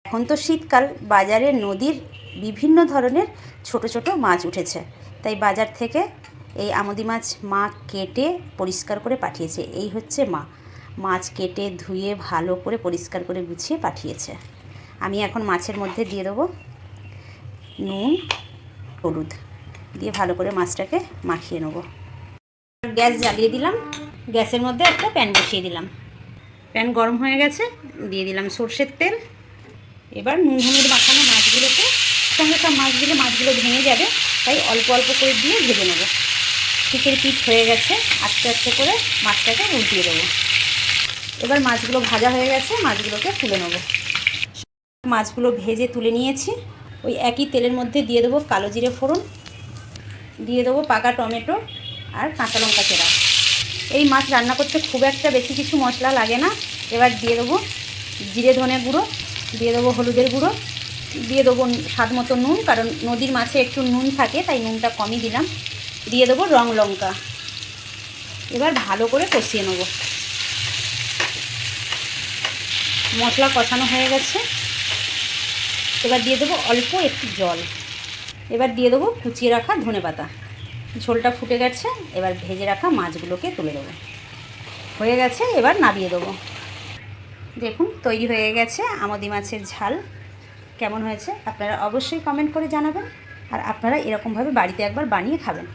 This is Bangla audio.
এখন তো শীতকাল, বাজারে নদীর বিভিন্ন ধরনের ছোট ছোট মাছ উঠেছে, তাই বাজার থেকে এই আমোদি মাছ মা কেটে পরিষ্কার করে পাঠিয়েছে। এই হচ্ছে মাছ কেটে ধুয়ে ভালো করে পরিষ্কার করে গুছিয়ে পাঠিয়েছে। আমি এখন মাছের মধ্যে দিয়ে দেবো নুন, হলুদ দিয়ে ভালো করে মাছটাকে মাখিয়ে নেব। গ্যাস জ্বালিয়ে দিলাম, গ্যাসের মধ্যে একটা প্যান বসিয়ে দিলাম। প্যান গরম হয়ে গেছে, দিয়ে দিলাম সর্ষের তেল। এবার নুন হলুদ মাখানো মাছগুলোকে সঙ্গে সব মাছ দিলে মাছগুলো ভেঙে যাবে, তাই অল্প অল্প করে দিয়ে ভেজে নেব। পিঠের পিঠ হয়ে গেছে, আস্তে আস্তে করে মাছটাকে উল্টিয়ে দেবো। এবার মাছগুলো ভাজা হয়ে গেছে, মাছগুলোকে তুলে নেব। মাছগুলো ভেজে তুলে নিয়েছি। ওই একই তেলের মধ্যে দিয়ে দেবো কালো জিরে ফোড়ন, দিয়ে দেবো পাকা টমেটো আর কাঁচা লঙ্কা চেরা। এই মাছ রান্না করতে খুব একটা বেশি কিছু মশলা লাগে না। এবার দিয়ে দেবো জিরে ধনে গুঁড়ো, দিয়ে দেবো হলুদের গুঁড়ো, দিয়ে দেবো স্বাদ মতো নুন, কারণ নদীর মাছে একটু নুন থাকে তাই নুনটা কমই দিলাম। দিয়ে দেবো রং লঙ্কা। এবার ভালো করে কষিয়ে নেব। মশলা কষানো হয়ে গেছে, এবার দিয়ে দেবো অল্প একটু জল। এবার দিয়ে দেবো কুচিয়ে রাখা ধনেপাতা। ঝোলটা ফুটে গেছে, এবার ভেজে রাখা মাছগুলোকে তুলে দেবো। হয়ে গেছে, এবার নামিয়ে দেবো। দেখুন তৈরি হয়ে গেছে আমোদি মাছের ঝাল। কেমন হয়েছে আপনারা অবশ্যই কমেন্ট করে জানাবেন, আর আপনারা এরকমভাবে বাড়িতে একবার বানিয়ে খাবেন।